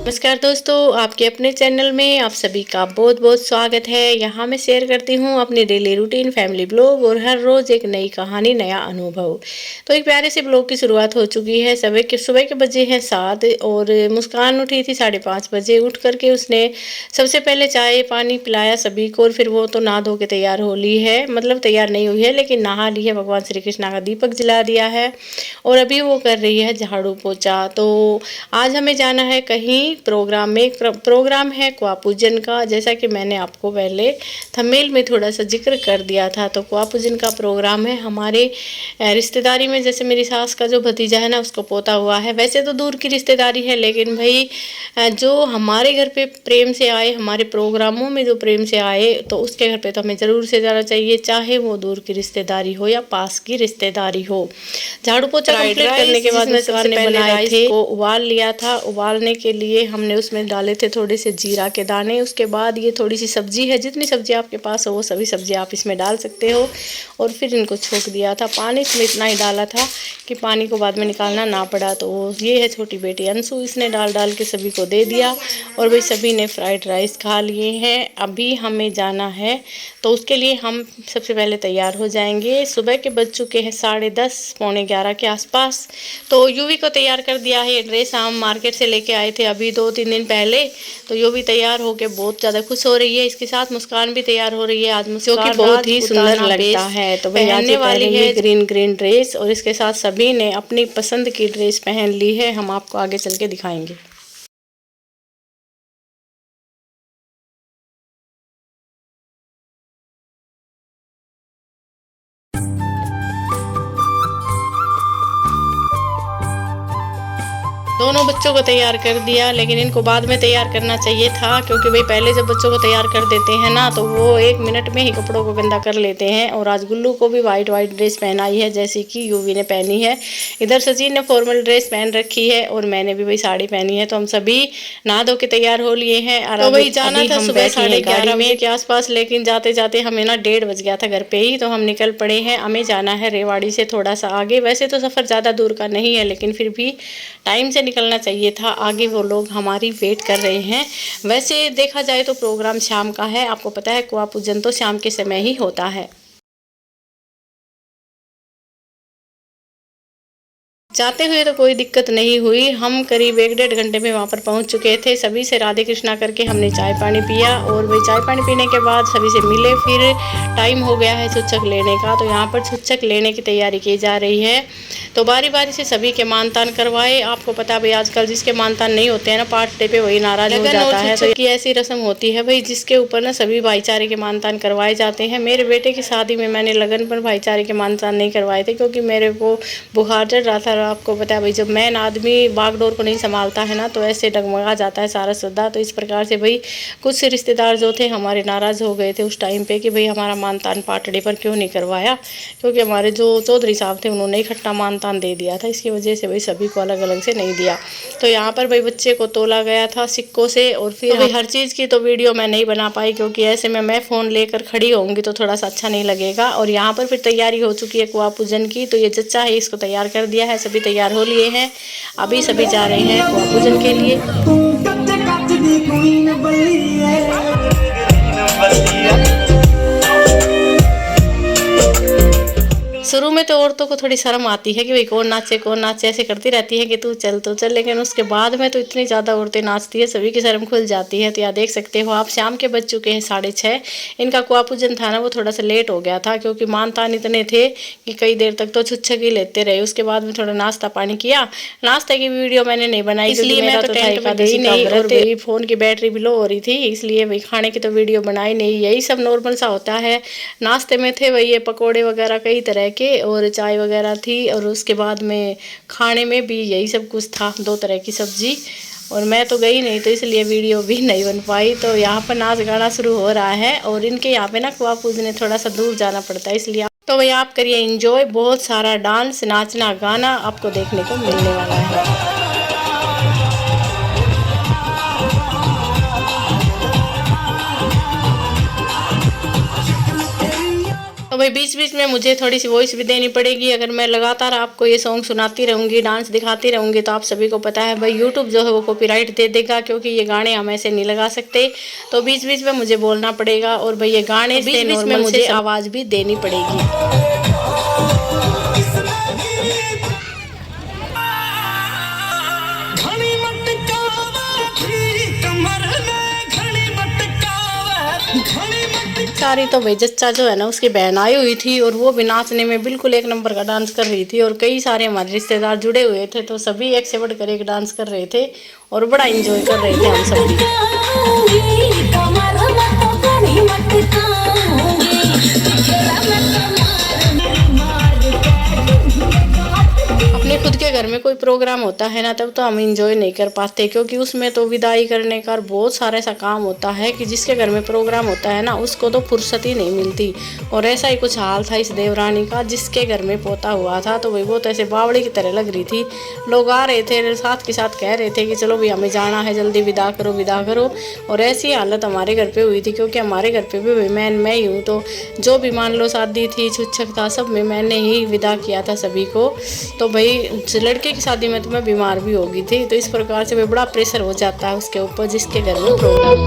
नमस्कार दोस्तों, आपके अपने चैनल में आप सभी का बहुत बहुत स्वागत है। यहाँ मैं शेयर करती हूँ अपनी डेली रूटीन, फैमिली ब्लॉग और हर रोज़ एक नई कहानी, नया अनुभव। तो एक प्यारे से ब्लॉग की शुरुआत हो चुकी है। सुबह के बजे हैं 7 और मुस्कान उठी थी 5:30 बजे। उठ करके उसने सबसे पहले चाय पानी पिलाया सभी को और फिर वो तो नहा धो के तैयार हो ली है, मतलब तैयार नहीं हुई है लेकिन नहा ली है। भगवान श्री कृष्णा का दीपक जला दिया है और अभी वो कर रही है झाड़ू पोछा। तो आज हमें जाना है कहीं प्रोग्राम में। प्रोग्राम है कुआ पूजन का, जैसा कि मैंने आपको पहले थंबनेल में थोड़ा सा जिक्र कर दिया था। तो कुआ पूजन का प्रोग्राम है हमारे रिश्तेदारी में। जैसे मेरी सास का जो भतीजा है ना, उसको पोता हुआ है। वैसे तो दूर की रिश्तेदारी है, लेकिन भाई जो हमारे घर पे प्रेम से आए, हमारे प्रोग्रामों में जो प्रेम से आए, तो उसके घर पे तो हमें ज़रूर से जाना चाहिए, चाहे वो दूर की रिश्तेदारी हो या पास की रिश्तेदारी हो। झाड़ू पोछा कंप्लीट करने के बाद मुस्कान ने बनाए थे को उबाल लिया था। उबालने के लिए हमने उसमें डाले थे थोड़े से जीरा के दाने। उसके बाद ये थोड़ी सी सब्जी है, जितनी सब्जी आपके पास हो वो सभी सब्जी आप इसमें डाल सकते हो। और फिर इनको छोंक दिया था। पानी इसमें इतना ही डाला था कि पानी को बाद में निकालना ना पड़ा। तो ये है छोटी बेटी अंशु, इसने डाल के सभी को दे दिया और भाई सभी ने फ्राइड राइस खा लिए हैं। अभी हमें जाना है तो उसके लिए हम सबसे पहले तैयार हो जाएंगे। सुबह के बज चुके हैं 10:30 पौने 11 के आसपास। तो यूवी को तैयार कर दिया है। ये ड्रेस हम मार्केट से लेके आए थे अभी 2-3 दिन पहले। तो यूवी तैयार होके बहुत ज़्यादा खुश हो रही है। इसके साथ मुस्कान भी तैयार हो रही है। आज मुस्कान बहुत ही सुंदर लगता है। तो पहनने वाली है ग्रीन ड्रेस और इसके साथ सभी ने अपनी पसंद की ड्रेस पहन ली है। हम आपको आगे चल के दिखाएंगे। दोनों बच्चों को तैयार कर दिया, लेकिन इनको बाद में तैयार करना चाहिए था, क्योंकि भाई पहले जब बच्चों को तैयार कर देते हैं ना, तो वो 1 मिनट में ही कपड़ों को गंदा कर लेते हैं। और आज गुल्लू को भी वाइट ड्रेस पहनाई है, जैसी कि यूवी ने पहनी है। इधर सचिन ने फॉर्मल ड्रेस पहन रखी है और मैंने भी भाई साड़ी पहनी है। तो हम सभी नहा धो के तैयार हो लिए हैं। तो भाई जाना था सुबह 11:30 बजे के आसपास, लेकिन जाते जाते हमें ना 1:30 बज गया था घर पे ही। तो हम निकल पड़े हैं। हमें जाना है रेवाड़ी से थोड़ा सा आगे। वैसे तो सफ़र ज़्यादा दूर का नहीं है, लेकिन फिर भी टाइम से निकलना चाहिए था। आगे वो लोग हमारी वेट कर रहे हैं। वैसे देखा जाए तो प्रोग्राम शाम का है। आपको पता है कुआ पूजन तो शाम के समय ही होता है। जाते हुए तो कोई दिक्कत नहीं हुई। हम करीब 1-1.5 घंटे में वहाँ पर पहुँच चुके थे। सभी से राधे कृष्णा करके हमने चाय पानी पिया और वही चाय पानी पीने के बाद सभी से मिले। फिर टाइम हो गया है छुच्छक लेने का। तो यहाँ पर छुच्छक लेने की तैयारी की जा रही है। तो बारी बारी से सभी के मानतान करवाए। आपको पता भाई आजकल जिसके मानतान नहीं होते हैं ना, पार्ट डे पे वही नाराज हो जाता है। तो की ऐसी रस्म होती है भाई, जिसके ऊपर ना सभी भाईचारे के मानतान करवाए जाते हैं। मेरे बेटे की शादी में मैंने लगन पर भाईचारे के मानतान नहीं करवाए थे, क्योंकि मेरे को बुखार चढ़ रहा था। आपको पता है भाई, जब मैन आदमी बागडोर को नहीं संभालता है ना, तो ऐसे डगमगा जाता है सारा श्रद्धा। तो इस प्रकार से भाई कुछ रिश्तेदार जो थे हमारे नाराज़ हो गए थे उस टाइम पे कि भाई हमारा मानतान पाटड़ी पर क्यों नहीं करवाया, क्योंकि हमारे जो चौधरी साहब थे उन्होंने इकट्ठा मानतान दे दिया था। इसकी वजह से भाई सभी को अलग अलग से नहीं दिया। तो यहाँ पर भाई बच्चे को तोला गया था सिक्कों से। और फिर भाई हर चीज़ की तो वीडियो मैं नहीं बना पाई, क्योंकि ऐसे में मैं फ़ोन लेकर खड़ी होंगी तो थोड़ा सा अच्छा नहीं लगेगा। और यहाँ पर फिर तैयारी हो चुकी है कुआ पूजन की। तो ये चच्चा है, इसको तैयार कर दिया है, सभी तैयार हो लिए हैं। अभी सभी जा रहे हैं कुआ पूजन के लिए। शुरू में तो औरतों को थोड़ी शर्म आती है कि भाई कौन नाचे ऐसे करती रहती है कि तू चल तो चल, लेकिन उसके बाद में तो इतनी ज़्यादा औरतें नाचती है, सभी की शर्म खुल जाती है। तो यहाँ देख सकते हो आप, शाम के बज चुके हैं 6:30। इनका कुआ पूजन था ना, वो थोड़ा सा लेट हो गया था, क्योंकि मानतान इतने थे कि कई देर तक तो छुच्छक ही लेते रहे। उसके बाद में थोड़ा नाश्ता पानी किया। नाश्ते की वीडियो मैंने नहीं बनाई, इसलिए मैं तो टेंट में गई नहीं और मेरी फ़ोन की बैटरी भी लो हो रही थी, इसलिए भाई खाने की तो वीडियो बनाई नहीं। यही सब नॉर्मल सा होता है। नाश्ते में थे वही ये पकौड़े वगैरह कई तरह के और चाय वगैरह थी। और उसके बाद में खाने में भी यही सब कुछ था, 2 तरह की सब्जी। और मैं तो गई नहीं, तो इसलिए वीडियो भी नहीं बन पाई। तो यहाँ पर नाच गाना शुरू हो रहा है और इनके यहाँ पे ना कुआ पूजने थोड़ा सा दूर जाना पड़ता है, इसलिए तो भाई आप करिए एंजॉय। बहुत सारा डांस नाचना गाना आपको देखने को मिलने वाला है। भाई बीच बीच में मुझे थोड़ी सी वॉइस भी देनी पड़ेगी। अगर मैं लगातार आपको ये सॉन्ग सुनाती रहूँगी, डांस दिखाती रहूँगी, तो आप सभी को पता है भाई यूट्यूब जो है वो कॉपीराइट दे देगा, क्योंकि ये गाने हम ऐसे नहीं लगा सकते। तो बीच बीच में मुझे बोलना पड़ेगा और भाई ये गाने बीच बीच में मुझे आवाज़ भी देनी पड़ेगी। सारी तो भाई जच्चा जो है ना उसकी बहन आई हुई थी और वो भी नाचने में बिल्कुल एक नंबर का डांस कर रही थी, और कई सारे हमारे रिश्तेदार जुड़े हुए थे, तो सभी एक से बढ़कर एक डांस कर रहे थे और बड़ा एंजॉय कर रहे थे हम सभी। अपने खुद के घर में कोई प्रोग्राम होता है ना, तब तो हम इंजॉय नहीं कर पाते, क्योंकि उसमें तो विदाई करने का बहुत सारा ऐसा काम होता है कि जिसके घर में प्रोग्राम होता है ना उसको तो फुर्सत ही नहीं मिलती। और ऐसा ही कुछ हाल था इस देवरानी का, जिसके घर में पोता हुआ था, तो वही बहुत ऐसे बावड़ी की तरह लग रही थी। लोग आ रहे थे साथ के साथ कह रहे थे कि चलो भाई हमें जाना है, जल्दी विदा करो विदा करो। और ऐसी हालत हमारे घर पे हुई थी, क्योंकि हमारे घर पे भी मैं ही हूँ, तो जो भी मान लो शादी थी छुच्छक था सब में मैंने ही विदा किया था सभी को। तो भाई लड़के की शादी में तो मैं बीमार भी हो गई थी, तो इस प्रकार से बड़ा प्रेशर हो जाता है उसके ऊपर जिसके घर में प्रोग्राम।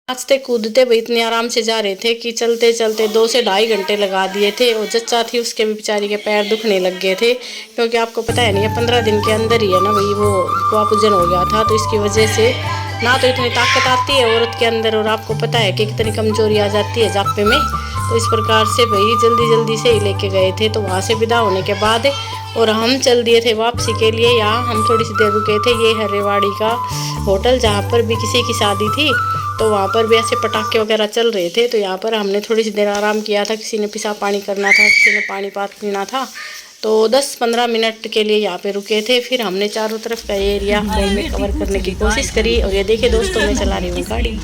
नाचते कूदते भाई इतने आराम से जा रहे थे कि चलते चलते 2 से ढाई घंटे लगा दिए थे। और जच्चा थी उसके भी बेचारी के पैर दुखने लग गए थे, क्योंकि आपको पता है नहीं है 15 दिन के अंदर ही है ना भाई वो पूजन हो गया था, तो इसकी वजह से ना तो इतनी ताकत आती है औरत के अंदर, और आपको पता है कि कितनी कमजोरी आ जाती है जापे में। तो इस प्रकार से भाई जल्दी जल्दी से ही लेके गए थे। तो वहाँ से विदा होने के बाद और हम चल दिए थे वापसी के लिए। यहाँ हम थोड़ी सी देर रुके थे, ये है रेवाड़ी का होटल जहाँ पर भी किसी की शादी थी, तो वहाँ पर भी ऐसे पटाखे वगैरह चल रहे थे। तो यहाँ पर हमने थोड़ी सी देर आराम किया था, किसी ने पेशाब पानी करना था, किसी ने पानी पीना था, तो 10-15 मिनट के लिए यहाँ पे रुके थे। फिर हमने चारों तरफ का एरिया में कवर करने की कोशिश करी। और ये देखिए दोस्तों मैं चला रही हूँ गाड़ी।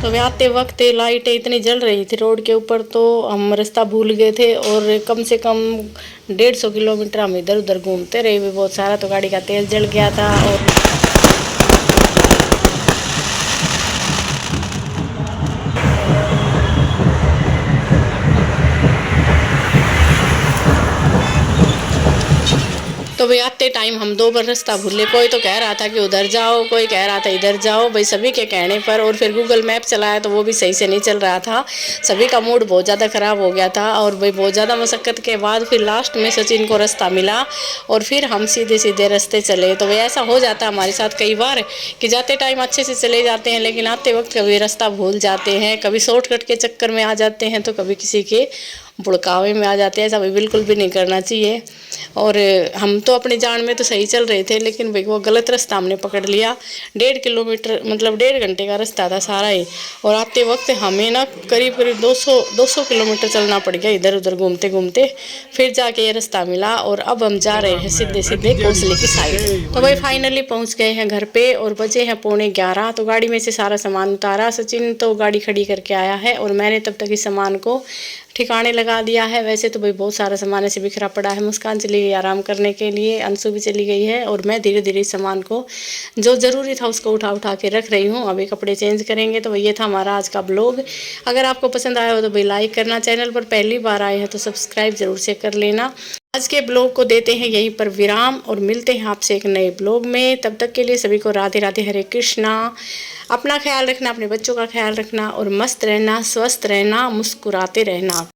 तो वे आते वक्त लाइटें इतनी जल रही थी रोड के ऊपर, तो हम रास्ता भूल गए थे और कम से कम 150 किलोमीटर हम इधर उधर घूमते रहे हुए बहुत सारा। तो गाड़ी का तेल जल गया था। और तो भाई आते टाइम हम 2 बार रास्ता भूले। कोई तो कह रहा था कि उधर जाओ, कोई कह रहा था इधर जाओ, भाई सभी के कहने पर। और फिर गूगल मैप चलाया तो वो भी सही से नहीं चल रहा था, सभी का मूड बहुत ज़्यादा ख़राब हो गया था। और भाई बहुत ज़्यादा मशक्क़त के बाद फिर लास्ट में सचिन को रास्ता मिला और फिर हम सीधे सीधे रास्ते चले। तो भाई ऐसा हो जाता है हमारे साथ कई बार कि जाते टाइम अच्छे से चले जाते हैं, लेकिन आते वक्त कभी रास्ता भूल जाते हैं, कभी शॉर्टकट के चक्कर में आ जाते हैं, तो कभी किसी के भुड़कावे में आ जाते हैं। ऐसा भाई बिल्कुल भी नहीं करना चाहिए। और हम तो अपनी जान में तो सही चल रहे थे, लेकिन भाई वो गलत रास्ता हमने पकड़ लिया। 1.5 किलोमीटर मतलब 1.5 घंटे का रास्ता था सारा ही, और आते वक्त हमें ना करीब करीब 200 किलोमीटर चलना पड़ गया इधर उधर घूमते घूमते, फिर जाके ये रास्ता मिला। और अब हम जा रहे हैं सीधे सीधे कोसले की साइड। तो भाई फाइनली पहुंच गए हैं घर पे और बजे हैं 11:15। तो गाड़ी में से सारा सामान उतारा, सचिन तो गाड़ी खड़ी करके आया है और मैंने तब तक इस सामान को ठिकाने लगा दिया है। वैसे तो भाई बहुत सारा सामान ऐसे बिखरा पड़ा है। मुस्कान चली गई आराम करने के लिए, अंशु भी चली गई है और मैं धीरे धीरे सामान को जो ज़रूरी था उसको उठा उठा के रख रही हूँ। अभी कपड़े चेंज करेंगे। तो ये था हमारा आज का ब्लॉग। अगर आपको पसंद आया हो तो भाई लाइक करना, चैनल पर पहली बार आए हैं तो सब्सक्राइब ज़रूर से कर लेना। आज के ब्लॉग को देते हैं यहीं पर विराम और मिलते हैं आपसे एक नए ब्लॉग में। तब तक के लिए सभी को राधे राधे, हरे कृष्णा। अपना ख्याल रखना, अपने बच्चों का ख्याल रखना और मस्त रहना, स्वस्थ रहना, मुस्कुराते रहना।